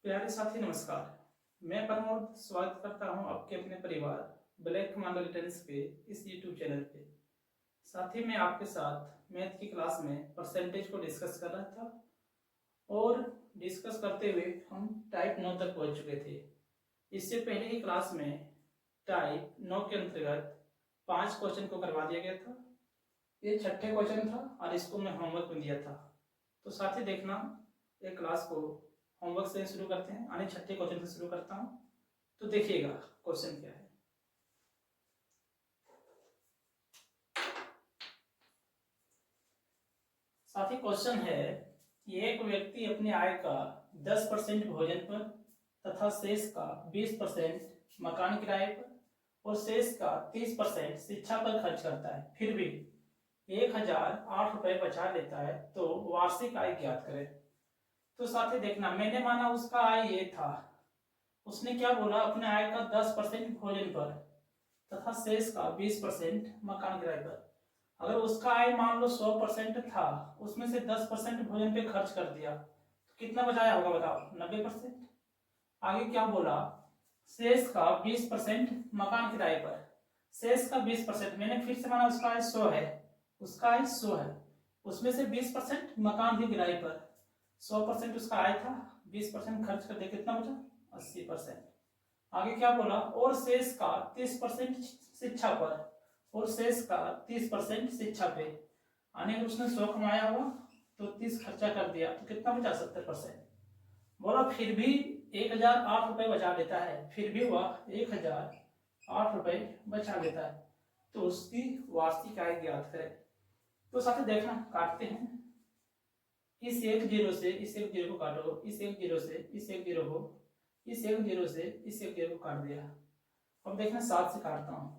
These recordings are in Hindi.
प्यारे साथी नमस्कार। मैं प्रमोद स्वागत करता हूं आपके अपने परिवार ब्लैक कमांडो रिटर्न्स के इस यूट्यूब चैनल पे। साथी मैं आपके साथ मैथ की क्लास में परसेंटेज को डिस्कस कर रहा था और डिस्कस करते हुए हम टाइप 9 तक पहुंच चुके थे। इससे पहले की क्लास में टाइप 9 के अंतर्गत 5 क्वेश्चन को करवा दिया गया था। ये छठे क्वेश्चन था और इसको मैं होमवर्क में दिया था। तो साथी देखना, एक क्लास को होमवर्क से शुरू करते हैं। आने छठे क्वेश्चन से शुरू करता हूं, तो देखिएगा क्वेश्चन क्या है। साथी क्वेश्चन है, एक व्यक्ति अपनी आय का 10% भोजन पर तथा शेष का 20% मकान किराए पर और शेष का 30% शिक्षा पर खर्च करता है, फिर भी 1008 रुपए बचा लेता है, तो वार्षिक आय ज्ञात करें। तो साथी देखना, मैंने माना उसका आय ये था। उसने क्या बोला, अपने आय का 10% भोजन पर तथा शेष का 20% मकान किराए पर। अगर उसका आय मान लो 100% था, उसमें से 10% भोजन पे खर्च कर दिया, तो कितना बचाया होगा बताओ? 90%। आगे क्या बोला, शेष का 20% मकान किराए पर। शेष का 20%, मैंने फिर से माना उसका आय 100 है, उसका आय 100 है, उसमें से 20% मकान भी किराए पर। 100% उसका आय था, 20% खर्च कर दिया, कितना बचा? 80%। आगे क्या बोला, और शेष का 30% शिक्षा पर और शेष का 30% शिक्षा पे। आने अगर उसने 100 कमाया हुआ तो 30 खर्चा कर दिया, तो कितना बचा? 70%। बोला फिर भी 1008 रुपए बचा लेता है, फिर भी वह 1008 रुपए बचा लेता है, तो उसकी वार्षिक आय ज्ञात करें। तो साथ देखना, काटते हैं। इस एक जीरो से इस एक जीरो को काटो, इस एक जीरो से इस एक जीरो को, इस एक जीरो से इस एक जीरो को काट दिया। अब देखना, 7 से काटता हूं।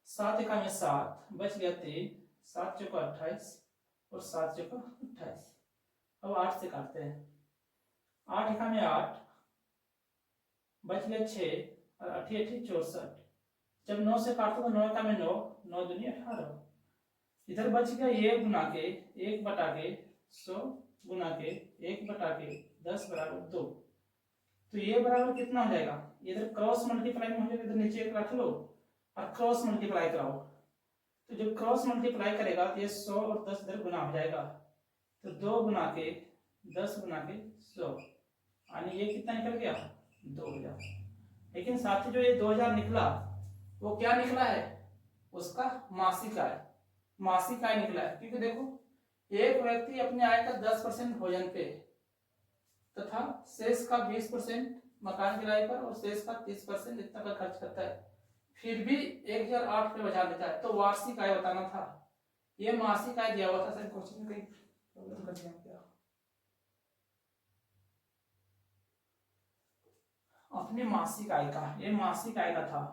7 एका में 7, बच गया 3, 7 चौका 28 और 7 चौका 28। अब 8 से काटते हैं। 8 एका में 8, बच गया 6 और 8 8 64। जब 9 से काटो तो 9 एका में 9, 9 दूनी 18। इधर बच गया 1 गुना के 1 बटा के 100 गुना के 1 बटा के 10 बराबर 2। तो ये बराबर कितना हो जाएगा? इधर क्रॉस मल्टीप्लाई में हो जाएगा, इधर नीचे एक रख लो और क्रॉस मल्टीप्लाई कराओ। तो जब क्रॉस मल्टीप्लाई करेगा तो ये 100 और 10 इधर गुना हो जाएगा, तो 2 गुना के 10 गुना के 100, यानी ये कितना निकल गया? 2000। लेकिन साथी जो ये 2000 निकला, वो क्या निकला है? उसका मासिक आय, मासिक आय निकला है। क्योंकि देखो, एक व्यक्ति अपने आय का 10% भोजन पे तथा शेष का 20% मकान किराए पर और शेष का 30% इतना पर खर्च करता है, फिर भी 1008 रुपये बचा देता है, तो वार्षिक आय बताना था। ये मासिक आय दिया हुआ था, सर क्वेश्चन में कहीं प्रॉब्लम कर दिया क्या? अपने मासिक आय का, ये मासिक आय का था,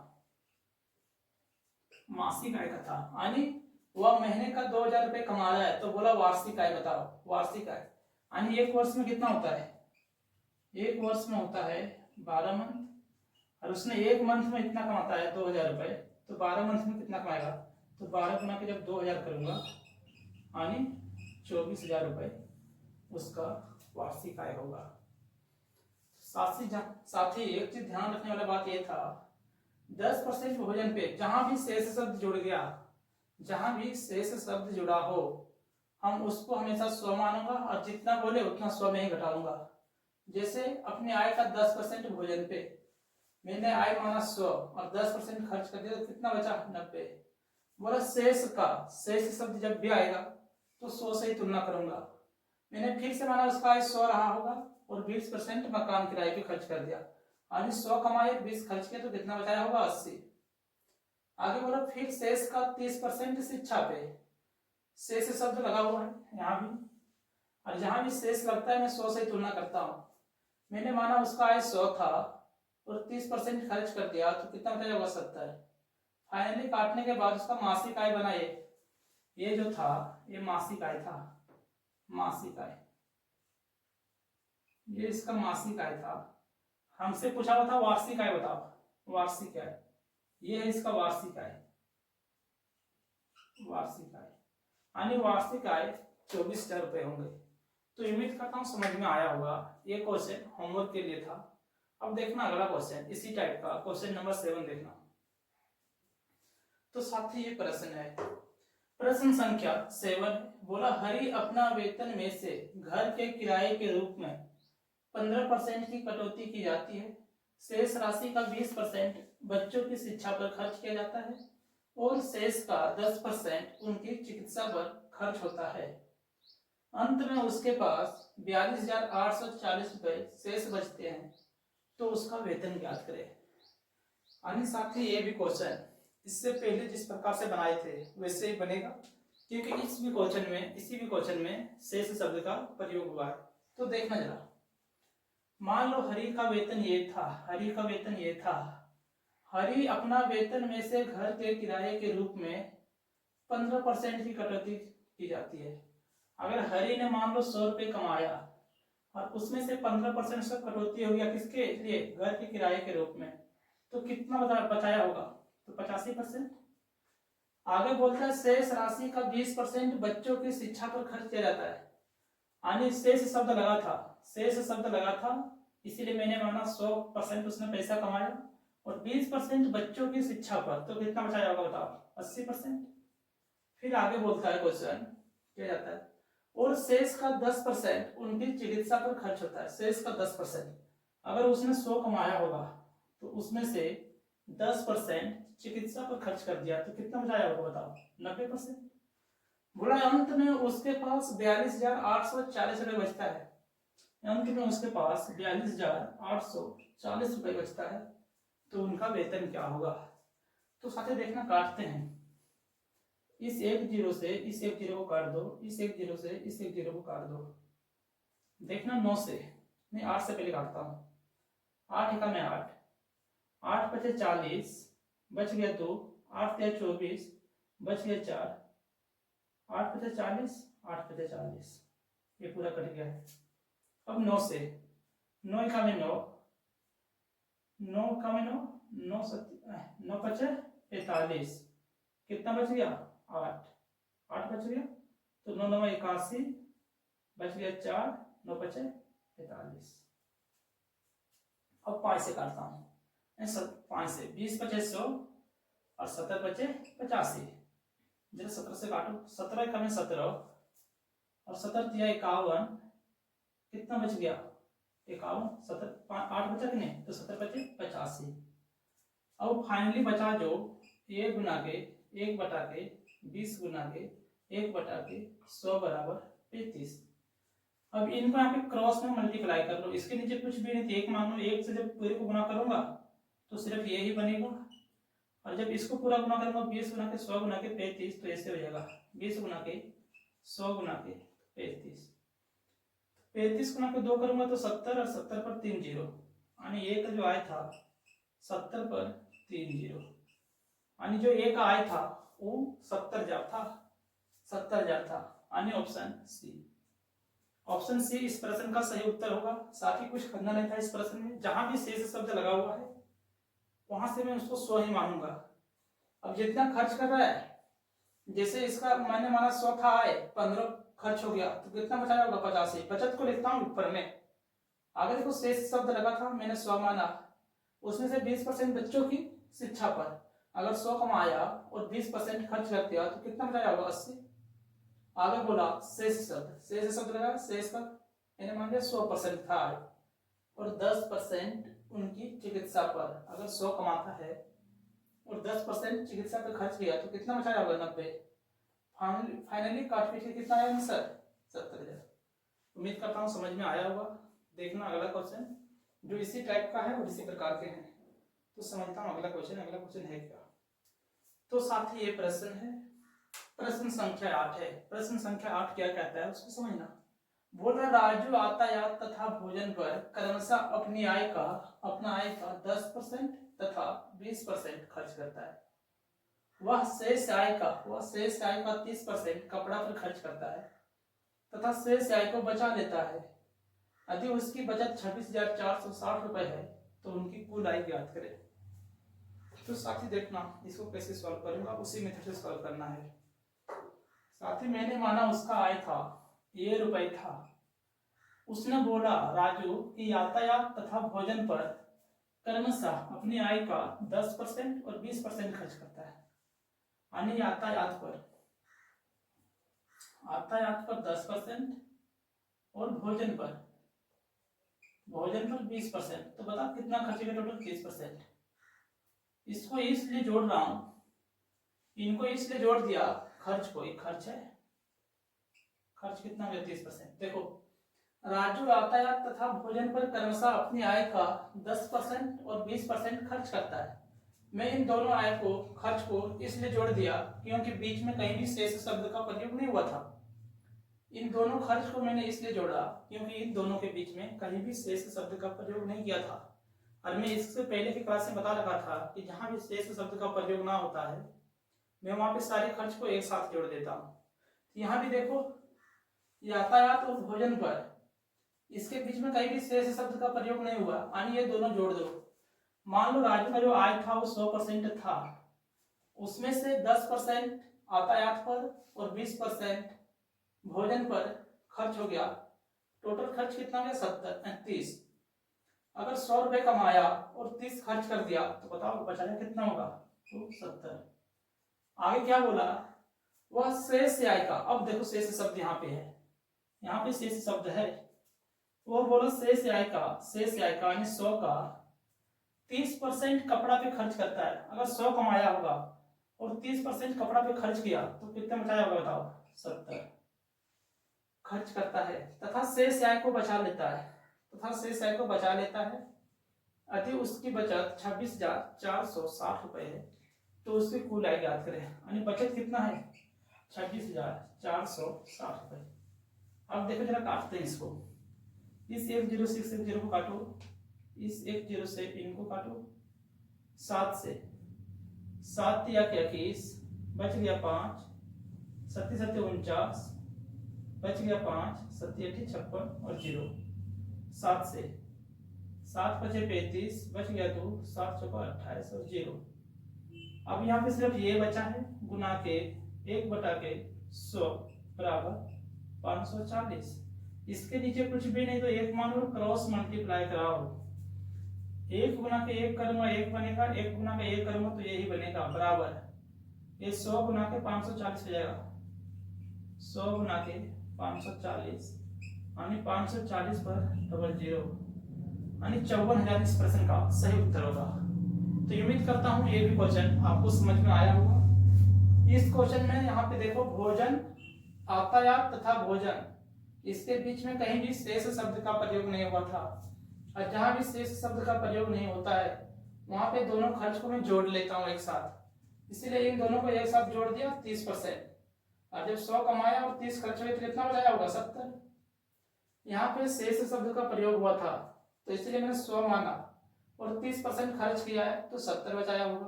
मासिक आय का था, यानी वह महीने का 2000 रुपये कमा रहा है, तो बोला वार्षिक आय बताओ। वार्षिक आय यानी एक वर्ष में कितना होता है? एक वर्ष में होता है 12 मंथ, और उसने एक मंथ में इतना कमाता है 2000 रुपये, तो 12 मंथ में कितना कमाएगा? तो 12 गुना के जब 2000 करूंगा, यानी 24,000 रुपये उसका वार्षिक आय होगा। साथी एक चीज ध्यान रखने वाला बात यह था, 10% भोजन पे जहां भी शेष शब्द जुड़ गया, जहां भी शेष शब्द जुड़ा हो, हम उसको हमेशा 100 मानूंगा और जितना बोले उतना 100 में ही घटा लूंगा। जैसे अपने आय का 10% भोजन पे मैंने आय माना 100 और 10% खर्च कर दिया, तो कितना बचा? 90। बोला शेष का, शेष शब्द जब भी आएगा तो 100 से ही तुलना करूंगा। मैंने फिर से माना उसका आय 100 रहा होगा और 20% मकान किराए पे खर्च कर दिया, यानी 100 कमाए 20 खर्च किया, तो कितना बचाया होगा? 80। आगे बोला फिर शेष का 30% शिक्षा पे, शेष शब्द लगा हुआ है यहाँ भी, और जहां भी शेष लगता है मैं 100 से तुलना करता हूँ। मैंने माना उसका आय 100 था और 30% खर्च कर दिया, तो कितना बचा होगा? 70। फाइनली काटने के बाद उसका मासिक आय बना ये जो था ये मासिक आय था, मासिक आय, ये इसका मासिक आय था। हमसे पूछा हुआ था वार्षिक आय बताओ, वार्षिक आय, ये है इसका वार्षिक आय, वार्षिक आय, यानी वार्षिक आय 24,000 रुपए होंगे। तो उम्मीद करता हूँ समझ में आया होगा। ये क्वेश्चन होमवर्क के लिए था। अब देखना अगला क्वेश्चन इसी टाइप का, क्वेश्चन नंबर 7 देखना। तो साथी ये प्रश्न है, प्रश्न संख्या 7। बोला हरि अपना वेतन में से घर के किराए के रूप में 15% की कटौती की जाती है, शेष राशि का 20% बच्चों की शिक्षा पर खर्च किया जाता है और शेष का 10% उनकी चिकित्सा पर खर्च होता है। अंत में उसके पास 42,840 रुपए शेष बचते हैं, तो उसका वेतन ज्ञात करें। यानी साथी ये भी क्वेश्चन इससे पहले जिस प्रकार से बनाए थे वैसे ही बनेगा, क्योंकि इसी भी क्वेश्चन में शेष शब्द का प्रयोग हुआ है। तो देखना जरा, मान लो हरि का वेतन ये था। हरि अपना वेतन में से घर के किराए के रूप में 15% की कटौती की जाती है। अगर हरि ने मान लो 100 रुपये कमाया और उसमें से 15% से कटौती हो गया किसके लिए, घर के किराए के रूप में, तो कितना बचाया होगा, तो 85%। आगे बोलता है शेष राशि का 20% बच्चों की शिक्षा पर खर्च किया जाता है। यानी शेष शब्द लगा था, इसीलिए मैंने माना 100% उसने पैसा कमाया और 20% बच्चों की शिक्षा पर, तो कितना बचाया होगा बताओ, 80%। फिर आगे बोलता है क्वेश्चन क्या जाता है, और शेष का 10% उनकी चिकित्सा पर खर्च होता है। शेष का 10%, अगर उसने 100 कमाया होगा तो उसमें से 10% चिकित्सा पर खर्च कर दिया, तो कितना बचाया होगा बताओ, 90%। बोला अंत में उसके पास 42,840 रुपए बचता है। अंत में उसके पास 42,840 रुपए बचता है, तो उनका वेतन क्या होगा। तो साथी देखना, काटते हैं, इस एक जीरो से इस एक जीरो को काट दो, इस एक जीरो से इस एक जीरो को काट दो। देखना 9 से नहीं 8 से पहले काटता हूँ। 8 एका में 8, 8 पचे 40, बच गया 2, 8 तिया 24, बच गया 4, 8 पचे 40, 8 पचे 40, ये पूरा कट गया है। अब 9 से 9 एका में 9, 9 एका में 9, 9 पचे 45, कितना बच गया 8, 8 बच गया, तो 9 9 81, बच गया 4, 9 पचे 45। अब 5 से काटता हूँ, 5 से 20 पचे 100 और 70 पचे 85। जरा 17 से काटो, 17 एका में 17 और 17 तिया 51, कितना बच गया 51, 8 बचा कि नहीं, तो 70 पचे 85। अब फाइनली बचा जो 1 गुना के 1 बटा के 20 गुना के 1 बटा के 100 बराबर 35। अब इनको यहाँ पे क्रॉस में मल्टीप्लाई कर लो, इसके नीचे कुछ भी नहीं थी, 1 मान लो, 1 से जब पूरे को गुना करूंगा तो सिर्फ ये ही बनेगा, और जब इसको पूरा गुना करूंगा 20 गुना के 100 गुना के 35, तो ऐसे हो जाएगा 20 गुना के 100 गुना के 35। 35 गुना के 2 करूंगा तो 70 और 70 पर 3 जीरो, यानी एक जो आया था 70 पर 3 जीरो, यानी जो एक आया था वो 70,000 था, यानी ऑप्शन सी इस प्रश्न का सही उत्तर होगा। साथ ही कुछ करना नहीं था इस प्रश्न में, जहां भी शेष शब्द लगा हुआ है वहां से मैं उसको 100 ही मानूंगा। अब जितना खर्च कर रहा है, जैसे इसका मैंने माना 100 था, आए 15 खर्च हो गया, तो कितना बचाया होगा 85। बचत को लिखता हूँ ऊपर में, आगे देखो शेष शब्द लगा था, मैंने 100 माना, उसमें से 20% बच्चों की शिक्षा पर, अगर 100 कमाया और 20% खर्च कर दिया तो कितना बचाया होगा 80। आगे बोला शेष शब्द लगा, शेष का मैंने मान लिया 100% था और 10% उनकी चिकित्सा पर, अगर 100 कमाता है और 10% चिकित्सा पर खर्च किया तो कितना बचाया होगा 90। फाइनली काट पीट के कितना आया आंसर 70,000। उम्मीद करता हूँ समझ में आया होगा। देखना अगला क्वेश्चन जो इसी टाइप का है और इसी प्रकार के हैं, तो समझता हूँ अगला क्वेश्चन है क्या। तो साथी ये प्रश्न है, प्रश्न संख्या 8 है। प्रश्न संख्या 8 क्या कहता है उसको समझना। बोल रहा राजू यातायात तथा भोजन पर क्रमशः अपना आय का 10% तथा 20% खर्च करता है। वह शेष आय का 30% कपड़ा पर खर्च करता है तथा शेष आय को बचा लेता है। यदि उसकी बचत 26,460 रुपए है तो उनकी कुल आय ज्ञात करें। तो साथी देखना इसको कैसे सॉल्व करूंगा, उसी मेथड से सॉल्व करना है। साथी मैंने माना उसका आय था ये रुपए था, उसने बोला राजू कि यातायात तथा भोजन पर क्रमशः अपनी आय का 10% और 20% खर्च करता है। यानी यातायात पर 10% और भोजन पर 20%। तो बता कितना खर्चेगा टोटल? 30%। इसको इसलिए जोड़ रहा हूं, इनको इसलिए जोड़ दिया, खर्च को, एक खर्च है, खर्च कितना हो गया? 30%। देखो राजू यातायात तथा भोजन पर क्रमशः अपनी आय का 10% और 20% खर्च करता है। मैं इन दोनों आय को, खर्च को इसलिए जोड़ दिया क्योंकि बीच में कहीं भी शेष शब्द का प्रयोग नहीं हुआ था। इन दोनों खर्च को मैंने इसलिए जोड़ा क्योंकि इन दोनों के बीच में कहीं भी शेष शब्द का प्रयोग नहीं किया था। और मैं इससे पहले की क्लास में बता रखा था कि जहां भी शेष शब्द का प्रयोग ना होता है मैं वहां पे सारे खर्च को एक साथ जोड़ देता हूँ। यहाँ भी देखो यातायात और भोजन पर इसके बीच में कहीं भी शेष शब्द का प्रयोग नहीं हुआ, यानी ये दोनों जोड़ दो। मान लो राजू का जो आय था वो 100% था, उसमें से 10% यातायात पर और 20% भोजन पर खर्च हो गया। टोटल खर्च कितना हो गया? 30। अगर 100 रुपए कमाया और 30 खर्च कर दिया तो बताओ बचाया कितना होगा? तो 70। आगे क्या बोला? वह शेष आय का, अब देखो शेष शब्द यहाँ पे है, यहाँ पे शेष शब्द है, वो बोला शेष आय का यानी 100 का 30% कपड़ा पे खर्च करता है। अगर 100 कमाया होगा और 30% कपड़ा पे खर्च किया तो कितना बचाया होगा? बताओ 70 खर्च करता है। तथा शेष आय को बचा लेता है, यदि उसकी बचत 26,460 रुपए है तो उसकी कुल आय याद करें, यानी बचत कितना है? 26,460 रुपए। अब देखो जरा काटते हैं इसको, इस 10 से इस 10 को काटो, इस 10 से इनको काटो, 7 से 7 या 21 बच गया 5, 7 7 49 बच गया 5, 7 8 56 और 0, 7 से 7 5 35 बच गया 2, 7 6 28 और 0। अब यहाँ पे सिर्फ ये बचा है, गुना के 1/100 बराबर 540। इसके नीचे कुछ भी नहीं तो एक मान लो, क्रॉस मल्टीप्लाई कराओ, 1 गुना के 1 करूंगा 1 बनेगा, 1 गुना के 1 करूंगा तो यही बनेगा, बराबर ये 100 गुना के 540 हो जाएगा, 100 गुना के 540 यानी 540 पर डबल 0 यानी 54,000 इस प्रश्न का सही उत्तर होगा। तो उम्मीद करता हूं ये भी क्वेश्चन आपको समझ में आया होगा। इस क्वेश्चन में यहाँ पे देखो भोजन, यातायात तथा भोजन, इसके बीच में कहीं भी शेष शब्द का प्रयोग नहीं हुआ था, और जहां भी शेष शब्द का प्रयोग नहीं होता है वहां पे दोनों खर्च को मैं जोड़ लेता हूं एक साथ, इसीलिए इन दोनों को एक साथ जोड़ दिया 30%। और जब 100 कमाया और 30 खर्च हुए तो कितना बचाया होगा? 70। यहाँ पे शेष शब्द का प्रयोग हुआ था तो इसलिए मैंने 100 माना और 30% खर्च किया है तो 70 बचाया होगा।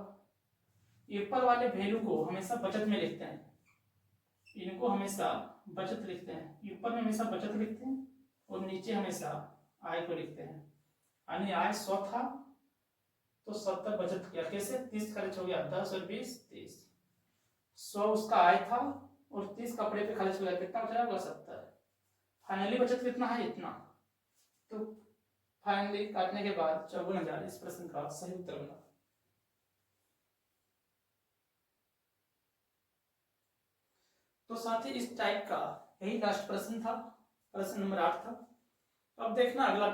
ऊपर वाले वैल्यू को हमेशा बचत में लिखते हैं, इनको हमेशा बचत लिखते हैं, ऊपर में हमेशा बचत लिखते हैं और नीचे हमेशा आय को लिखते हैं। यानी आय 100 था तो 70 बचत किया, कैसे? 30 खर्च हो गया, 10 और 20 30, 100 उसका आय था और 30 कपड़े पे खर्च हो गया, कितना बचा होगा? 70। फाइनली बचत कितना है? इतना। तो फाइनली काटने के बाद 54,000 इस प्रश्न का सही उत्तर बना। तो साथी इस टाइप का यही लास्ट प्रश्न था, प्रश्न नंबर 8 था। अब देखना अगला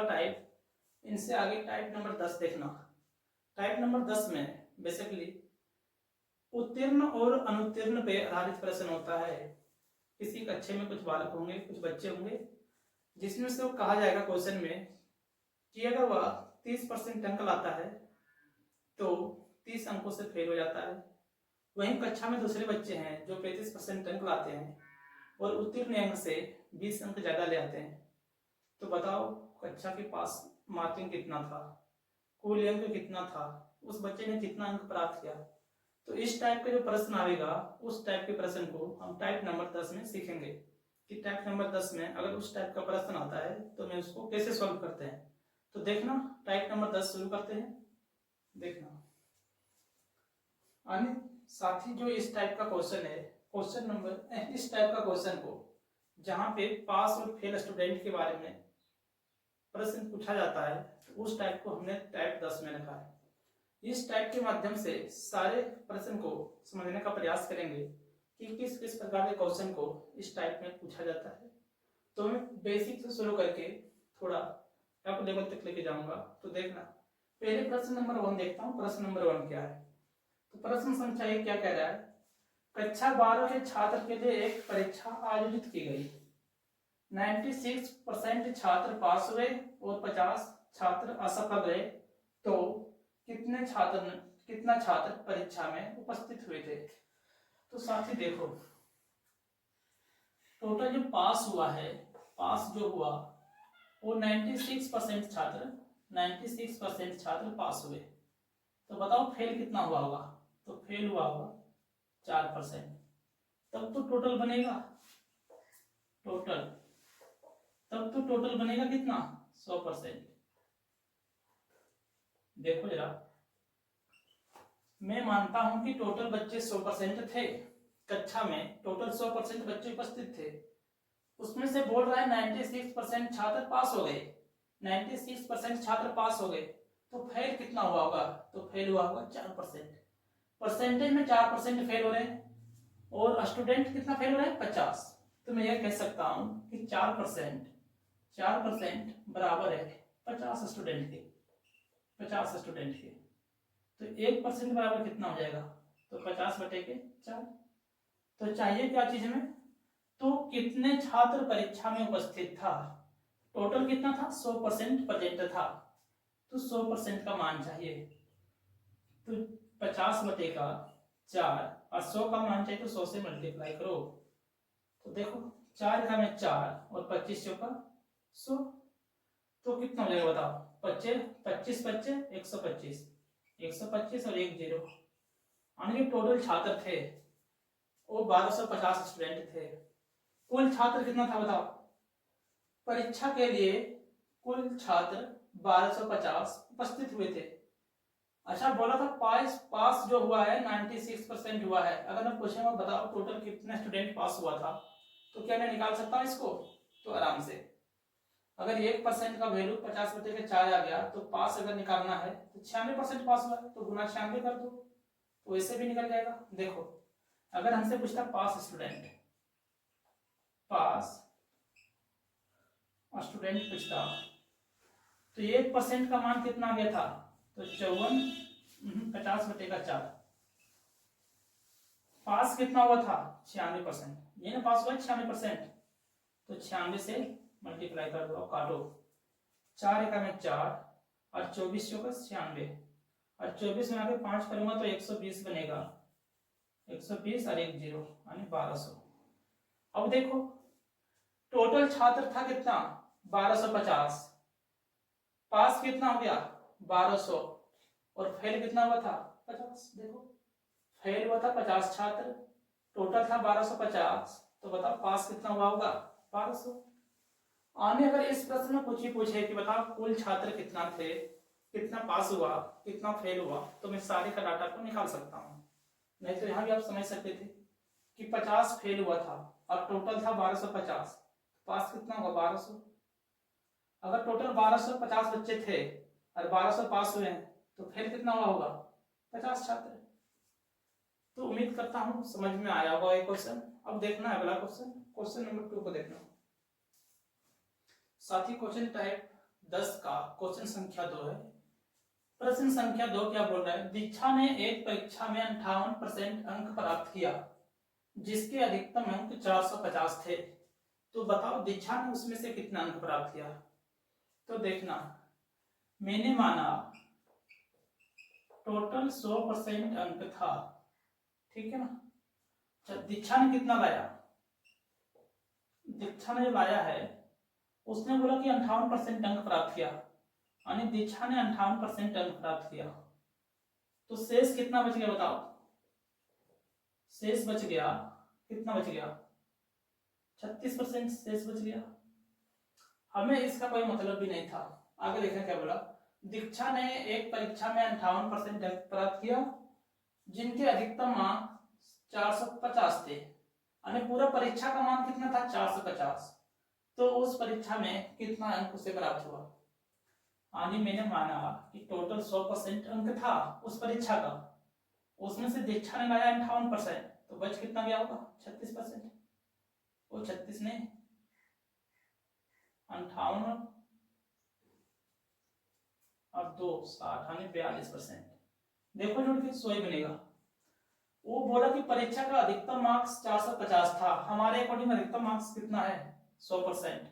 टाइप, इनसे आगे टाइप नंबर 10 देखना। टाइप नंबर 10 में बेसिकली उत्तीर्ण और अनुत्तीर्ण पे आधारित प्रश्न होता है। किसी कक्षा में कुछ बालक होंगे, कुछ बच्चे होंगे, जिसमें से वो कहा जाएगा क्वेश्चन में कि अगर वह 30% अंक लाता है तो 30 अंकों से फेल हो जाता है। वहीं कक्षा में दूसरे बच्चे हैं जो 35% अंक लाते हैं और उत्तीर्ण अंक से 20 अंक ज्यादा ले आते हैं। तो बताओ कक्षा के पास मार्किंग कितना था, कुल अंक कितना था, उस बच्चे ने कितना अंक प्राप्त किया। तो इस टाइप का जो प्रश्न आएगा उस टाइप के प्रश्न को हम टाइप नंबर 10 में सीखेंगे कि टाइप नंबर 10 में अगर उस टाइप का प्रश्न आता है तो मैं उसको कैसे सॉल्व करते हैं। तो देखना टाइप नंबर 10 शुरू करते हैं। देखना साथी जो इस टाइप का क्वेश्चन है, क्वेश्चन नंबर, इस टाइप का क्वेश्चन को जहां पे पास और फेल स्टूडेंट के बारे में प्रश्न पूछा जाता है, तो उस टाइप को हमने टाइप 10 में रखा है। इस टाइप के माध्यम से सारे प्रश्न को समझने का प्रयास करेंगे कि किस किस प्रकार के क्वेश्चन को इस टाइप में पूछा जाता है। तो मैं बेसिक से शुरू करके थोड़ा टॉप लेवल तक लेके जाऊंगा। तो देखना, पहले प्रश्न नंबर 1 देखता हूँ। प्रश्न नंबर 1 क्या है? तो प्रश्न संख्या 1 क्या कह रहा है? कक्षा 12 के छात्र के लिए एक परीक्षा आयोजित की गई। 96% छात्र पास हुए और 50 छात्र असफल रहे। तो कितना छात्र परीक्षा में उपस्थित हुए थे? तो साथी देखो, टोटल जो पास हुआ है, पास जो हुआ वो 96% छात्र पास हुए। तो बताओ फेल कितना हुआ होगा? तो फेल हुआ होगा 4%। तब तो टोटल बनेगा कितना? 100%। देखो जरा, मैं मानता हूं कि टोटल बच्चे 100% थे कक्षा में, टोटल 100% बच्चे उपस्थित थे। उसमें से बोल रहा है 96% छात्र पास हो गए। 96% छात्र पास हो गए, तो फेल कितना हुआ होगा? तो फेल हुआ होगा 4%। परसेंटेज में 4% फेल हो रहे हैं, और स्टूडेंट कितना फेल हो रहा है? 50। तो मैं यह कह सकता हूं कि 4% बराबर है 50 स्टूडेंट के। तो 1% बराबर कितना हो जाएगा? तो 50/4। तो चाहिए क्या चीज में? तो कितने छात्र परीक्षा में उपस्थित था? टोटल कितना था? 100% प्रेजेंट था, तो 100% का मान चाहिए। तो 50/4 और 100 का मान चाहिए, तो 100 से मल्टीप्लाई करो। तो देखो, 4 का में 4 और 25 का 100, तो कितना हो जाएगा बताओ? 25 बच्चे 125, 125 और 1 0। यानी टोटल छात्र थे वो 1250 स्टूडेंट थे। कुल छात्र कितना था बताओ? परीक्षा के लिए कुल छात्र 1250 उपस्थित हुए थे। अच्छा, बोला था पास जो हुआ है 96% हुआ है। अगर मैं पूछूंगा बताओ टोटल कितने स्टूडेंट पास हुआ था, तो क्या मैं निकाल सकता हूँ इसको? तो आराम से। अगर 1% का वैल्यू 50/4 आ गया, तो पास अगर निकालना है तो 96% पास हुआ है, तो गुना 96 कर दो, तो ऐसे भी निकल जाएगा। देखो, अगर हमसे पूछता पास स्टूडेंट पूछता, तो 1% का मान कितना आ गया था? तो 50/4। पास कितना हुआ था? 96%। ये ना पास हुआ 96%, तो 96 से मल्टीप्लाई कर दो, काटो। 4 एका में 4 और 24 का 96, और 24 में आगे 5 करूंगा तो 120 बनेगा। 120 और 1 0 यानी 1200। अब देखो, टोटल छात्र था कितना? 1250। पास कितना हो गया? 1200। और फेल कितना हुआ था? 50। देखो, फेल हुआ था 50 छात्र, टोटल था 1250। तो बताओ पास कितना हुआ होगा? 1200। आने अगर इस प्रश्न में कुछ ही पूछे कि बताओ कुल छात्र कितना थे, कितना पास हुआ, कितना फेल हुआ, तो मैं सारे का डाटा को निकाल सकता हूँ। नहीं तो यहाँ भी आप समझ सकते थे कि 50 फेल हुआ था और टोटल था 1250, पास कितना होगा? 1200। अगर टोटल 1250 बच्चे थे और 1200 पास हुए हैं, तो फेल कितना हुआ होगा? 50 छात्र। तो उम्मीद करता हूँ समझ में आया होगा ये क्वेश्चन। अब देखना है अगला क्वेश्चन, क्वेश्चन नंबर 2 को देखना। साथी, क्वेश्चन टाइप 10 का क्वेश्चन संख्या 2 है। प्रश्न संख्या 2 क्या बोल रहा है? दीक्षा ने एक परीक्षा में 58% अंक प्राप्त किया, जिसके अधिकतम अंक 450 थे। तो बताओ दीक्षा ने उसमें से कितना अंक प्राप्त किया? तो देखना, मैंने माना टोटल 100% अंक था, ठीक है ना। दीक्षा ने कितना लाया? दीक्षा ने जो लाया है, उसने बोला कि 58% अंक प्राप्त किया, यानी दीक्षा ने 58% अंक प्राप्त किया। तो शेष कितना बच गया बताओ? शेष बच गया, कितना बच गया? 36% शेष बच गया। हमें इसका कोई मतलब भी नहीं था। आगे देखा क्या बोला? दीक्षा ने एक परीक्षा में 58% अंक प्राप्त किया, जिनके अधिकतम मार्क 450 थे। यानी पूरा परीक्षा का मान कितना था 450। तो उस परीक्षा में कितना अंक उसे प्राप्त हुआ। यानी मैंने माना कि टोटल 100% अंक था उस परीक्षा का, उसमें से दीक्षा ने लाया 58%, तो बच कितना गया होगा 36%। वो 36 नहीं 58 और 2 60 यानी 42%। देखो जोड़ के 100 ही बनेगा। वो बोला कि परीक्षा का अधिकतम मार्क्स 450 था, हमारे अकॉर्डिंग अधिकतम मार्क्स कितना है 100%,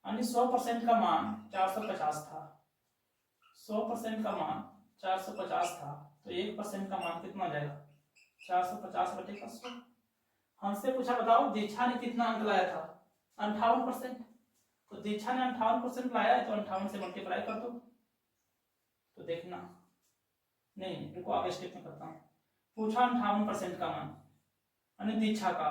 यानी 100% का मान 450 था। 100% का मान 450 था, तो 1% का मान कितना आ जाएगा 450 बटे 100। हमसे पूछा बताओ दीक्षा ने कितना अंक लाया था 58%, तो दीक्षा ने 58% लाया है, तो 58 से मल्टीप्लाई कर दो। तो देखना नहीं रुको आगे स्टेप में करता हूँ। पूछा 58% का मान यानी दीक्षा का,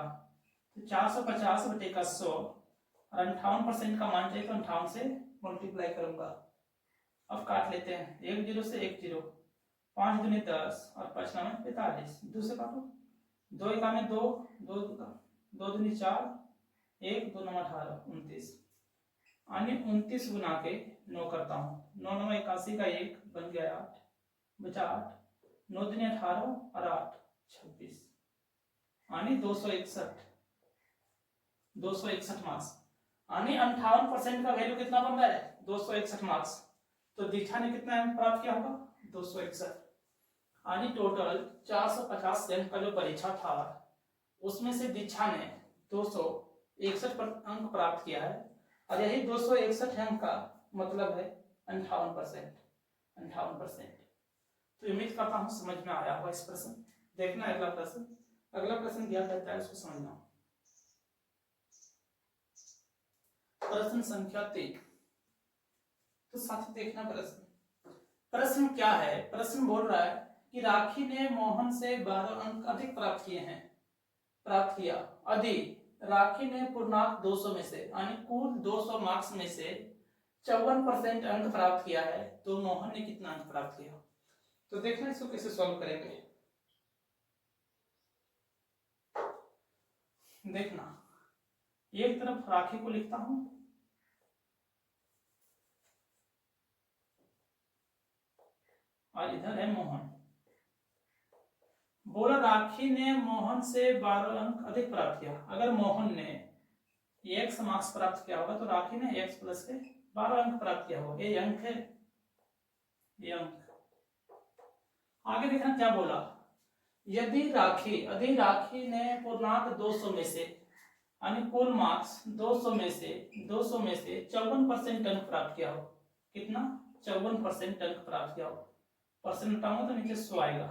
तो 450 बटे 100 और 58% का मान चाहिए, तो 58 से मल्टीप्लाई करूंगा। अब काट लेते हैं, 1 0 से 1 0, 5 दूनी 10 और 5 9 45, 2 से काटो, 2 1 में 2, 2 दूनी 4, 1 2 9 18 29, यानी 29 गुना के 9 करता हूँ, 9 9 81 का 1 बन गया 8 बचा 8, 9 दूनी 18 और 8 26, यानी 261 मार्क्स। यानी 58% का वैल्यू कितना बन रहा है 261 मार्क्स। तो दीक्षा ने कितना अंक प्राप्त किया होगा 261, यानी टोटल 450 अंक का जो परीक्षा था उसमें से दीक्षा ने 261 अंक प्राप्त किया है, और यही 261 अंक का मतलब है 58%। तो उम्मीद करता हूं समझ में आया होगा इस प्रश्न। देखना अगला प्रश्न, अगला प्रश्न क्या कहता है उसको समझना। प्रश्न संख्या 3। तो साथ देखना प्रश्न क्या है। प्रश्न बोल रहा है कि राखी ने मोहन से 12 अंक अधिक प्राप्त किया यदि राखी ने पूर्णांक 200 में से यानी कुल 200 मार्क्स में से 54% अंक प्राप्त किया है, तो मोहन ने कितना अंक प्राप्त किया। तो देखना इसको कैसे सॉल्व करेंगे। देखना एक तरफ राखी को लिखता हूं, और इधर है मोहन। बोला राखी ने मोहन से 12 अंक अधिक प्राप्त किया। अगर मोहन ने x मार्क्स प्राप्त किया होगा, तो राखी ने x प्लस के 12 अंक प्राप्त किया होगा। ये अंक है, ये अंक। आगे देखना क्या बोला। यदि राखी ने पूर्णांक 200 में से यानी कुल मार्क्स 200 में से 54% अंक प्राप्त किया हो। कितना 54% अंक प्राप्त किया हो। परसेंट हटाऊंगा तो नीचे 100 आएगा,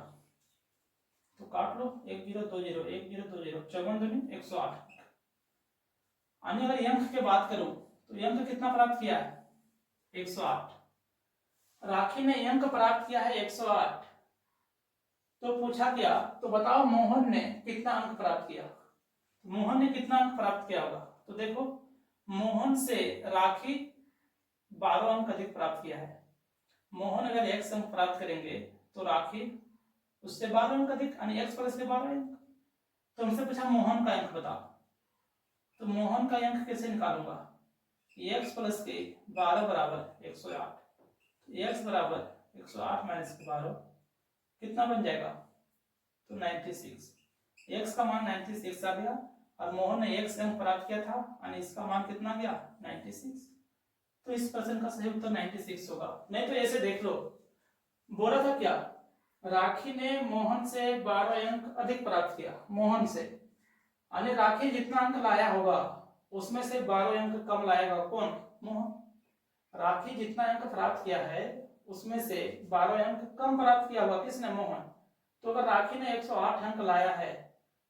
तो काट लो 1 0 2 0 1 0 2 0 54 दूनी 108। यानी अगर अंक की बात करूं तो अंक कितना प्राप्त किया है 108। राखी ने अंक प्राप्त किया है 108, तो पूछा क्या, तो बताओ मोहन ने कितना अंक प्राप्त किया। मोहन ने कितना अंक प्राप्त किया होगा। तो देखो मोहन से राखी 12 अंक अधिक प्राप्त किया है। मोहन अगर x अंक प्राप्त करेंगे तो राखी उससे 12 अंक अधिक यानी x प्लस के 12 अंक। तो हमसे पूछा मोहन का अंक बताओ, तो मोहन का अंक कैसे निकालूंगा। x प्लस के 12 बराबर 108, x बराबर 108 माइनस के 12 कितना बन जाएगा, तो 96। x का मान 96 आ गया, और मोहन ने x अंक प्राप्त किया था यानी इसका मान कितना गया 96। तो इस प्रश्न का सही उत्तर 96 होगा। नहीं तो ऐसे देख लो, बोला था क्या, राखी ने मोहन से 12 अंक अधिक प्राप्त किया। मोहन से यानी राखी जितना अंक लाया होगा उसमें से 12 अंक कम लाएगा कौन, मोहन। राखी जितना अंक प्राप्त किया है उसमें से 12 अंक कम प्राप्त किया हुआ किसने, मोहन। तो अगर राखी ने 108 अंक लाया है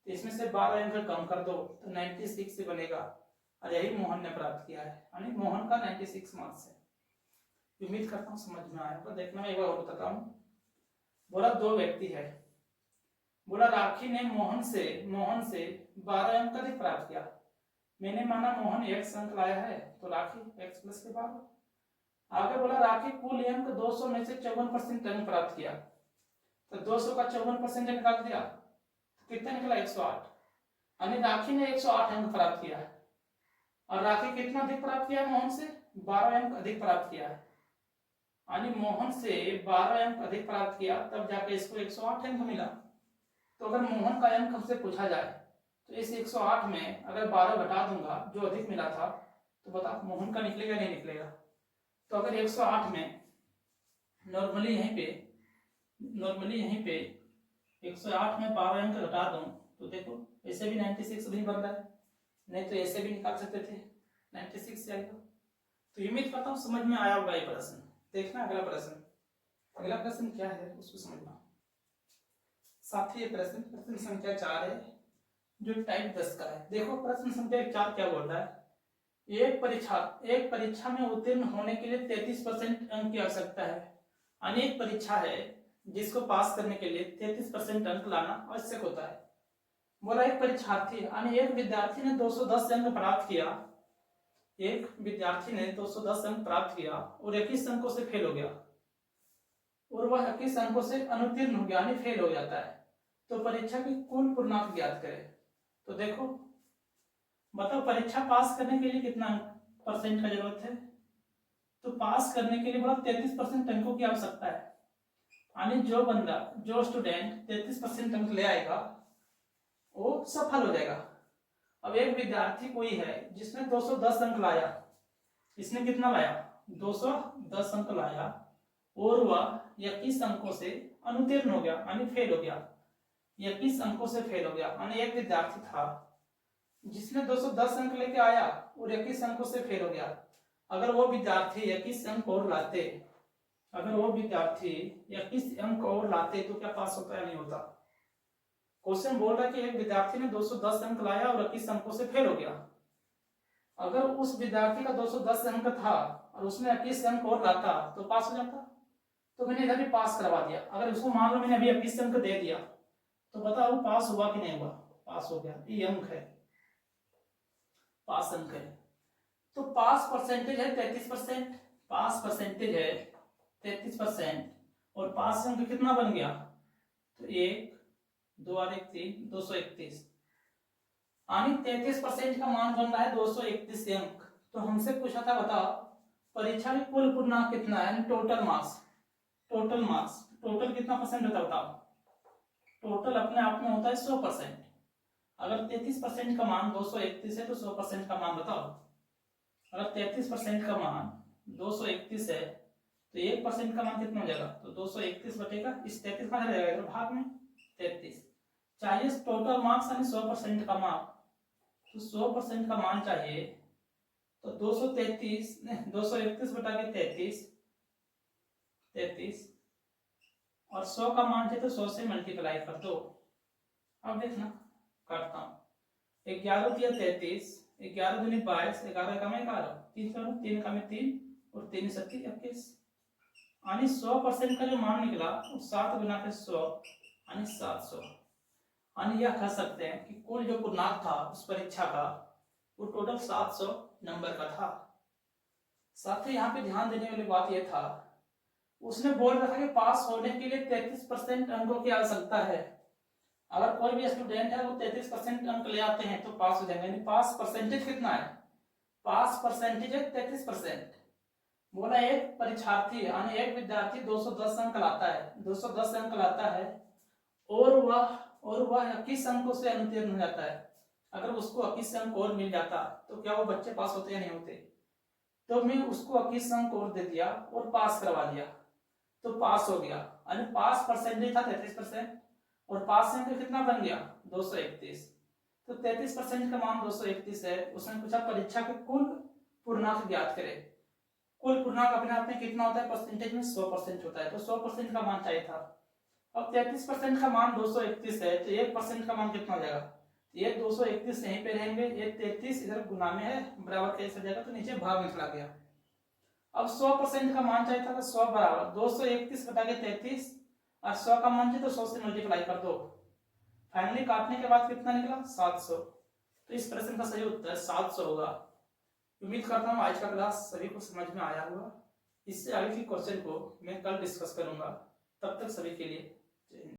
तो इसमें से 12 अंक कम कर दो तो 96 से बनेगा, और यही मोहन ने प्राप्त किया है, यानी मोहन का 96 मार्क्स है। उम्मीद करता हूँ समझ में आया होगा। देखना मैं एक बार और बताता हूँ। बोला 2 व्यक्ति है, बोला राखी ने मोहन से 12 अंक अधिक प्राप्त किया। मैंने माना मोहन x अंक लाया है, तो राखी x प्लस के 12। आगे बोला राखी कुल अंक 200 में से 54% अंक प्राप्त किया, तो 200 का 54% निकाल दिया तो कितना निकला 108। यानी राखी ने 108 अंक प्राप्त किया है और राखी कितना अधिक प्राप्त किया है मोहन से? 12 अंक अधिक प्राप्त किया है। यानी मोहन से 12 अंक अधिक प्राप्त किया तब जाके इसको 108 अंक मिला। तो अगर मोहन का अंक हमसे पूछा जाए तो इस 108 में अगर 12 घटा दूंगा जो अधिक मिला था तो बता मोहन का निकलेगा नहीं निकलेगा? तो अगर 108 में नॉर्मली यहीं पे 108 में 12 अंक घटा दूं तो देखो ऐसे भी 96 नहीं बन रहा है, नहीं तो ऐसे भी निकाल सकते थे 96 से आएगा। तो उम्मीद करता हूँ समझ में आया होगा ये प्रश्न। देखना अगला प्रश्न क्या है उसको समझना। साथ ही प्रश्न संख्या 4 है जो टाइप 10 का है। देखो प्रश्न संख्या 4 क्या बोल रहा है, एक परीक्षा में उत्तीर्ण होने के लिए 33% अंक की आवश्यकता है। अनेक परीक्षा है जिसको पास करने के लिए 33% अंक लाना आवश्यक होता है। बोला एक परीक्षार्थी यानी एक विद्यार्थी ने 210 अंक प्राप्त किया, एक विद्यार्थी ने 210 अंक प्राप्त किया और 21 अंकों से फेल हो गया और वह 21 अंकों से अनुत्तीर्ण हो गया यानी फेल हो जाता है। तो परीक्षा की कुल पूर्णांक ज्ञात करें। तो देखो बताओ परीक्षा पास करने के लिए कितना परसेंट का जरूरत है? तो पास करने के लिए बोला 33% अंकों की आवश्यकता है। यानी जो स्टूडेंट 33% अंक ले आएगा वो सफल हो जाएगा। अब एक विद्यार्थी कोई है जिसने 210 अंक लाया, इसने कितना लाया? 210 अंक लाया और वह 21 अंकों से अनुत्तीर्ण हो गया यानी फेल हो गया। 21 अंकों से फेल हो गया यानी एक विद्यार्थी था जिसने 210 अंक लेके आया और 21 अंकों से फेल हो गया। अगर वो विद्यार्थी 21 अंक और लाते तो क्या पास होता है? नहीं होता। क्वेश्चन बोल रहा है कि एक विद्यार्थी ने 210 अंक लाया और 21 अंकों से फेल हो गया। अगर उस विद्यार्थी का 210 अंक था और उसने 21 अंक और लाता तो पास हो जाता। तो मैंने इधर भी पास करवा दिया। अगर उसको मान लो मैंने अभी 21 अंक दे दिया तो बताओ पास हुआ कि नहीं हुआ? पास हो गया। ये अंक है, पास अंक है। तो पास परसेंटेज है 33%, पास परसेंटेज है 33% और पास अंक कितना बन गया? तो 1 2 और 1 3 231 यानी 33% का मान बन रहा है 231 अंक। तो हमसे पूछा था बताओ परीक्षा में कुल पूर्णांक कितना है यानी टोटल मार्क्स टोटल कितना परसेंट होता है बताओ? टोटल अपने आप में होता है 100%। अगर 33% का मान 231 है तो 100% का मान बताओ। अगर 33% का मान 231 है तो 1% का मान कितना हो जाएगा? तो 231 बटेगा इस 33 कहाँ जाएगा? तो भाग में 33 चाहिए टोटल मार्क्स यानी 100% का मान। तो 100% का मान चाहिए तो 231 बटा के 33 और 100 का मान चाहिए तो 100 से मल्टीप्लाई कर दो। अब देखना करता हूँ 11 दिया 33, 11 दूनी 22, 11 का में 11, 3 का में 3 और 3 सत्ती 21 यानी 100% का जो मान निकला वो 7 गुना के 100 यानी 700। यानी यह कह सकते हैं कि कुल जो पूर्णांक था उस परीक्षा का वो टोटल 700 नंबर का था। साथ ही यहाँ पे ध्यान देने वाली बात यह था उसने बोल रखा कि पास होने के लिए 33% अंकों की आवश्यकता है। अगर कोई भी स्टूडेंट है वो 33% अंक ले आते हैं तो पास हो जाएंगे। यानी पास परसेंटेज कितना है? पास परसेंटेज है 33%। बोला एक परीक्षार्थी यानी एक विद्यार्थी 210 अंक लाता है और वह 21 अंकों से अनुत्तीर्ण हो जाता है। अगर उसको 21 अंक और मिल जाता तो क्या वो बच्चे पास होते या नहीं होते? तो मैं उसको 21 अंक और दे दिया और पास करवा दिया तो पास हो गया। यानी पास परसेंटेज था 33% और पास अंक कितना बन गया? 231। तो 33% का मान 231 है। उसने पूछा परीक्षा के कुल पूर्णांक ज्ञात करें। कुल पूर्णांक अपने आप में कितना होता है? परसेंटेज में 100% होता है तो 100% का मान चाहिए था। अब 33% का मान 231 है तो 1% का मान कितना हो जाएगा? ये 231 यहीं पे रहेंगे, ये 33 इधर गुना में है बराबर कैसे जाएगा तो नीचे भाग में चला गया। अब 100% का मान चाहिए था तो 100 बराबर 231 बटा के 33 और 100 का मान चाहिए तो 100 से मल्टीप्लाई कर दो। फाइनली काटने के बाद कितना निकला? 700। तो इस प्रश्न का सही उत्तर 700 होगा। उम्मीद करता हूँ आज का क्लास सभी को समझ में आया होगा। इससे आगे के क्वेश्चन को मैं कल डिस्कस करूंगा। तब तक सभी के लिए जय हिंद।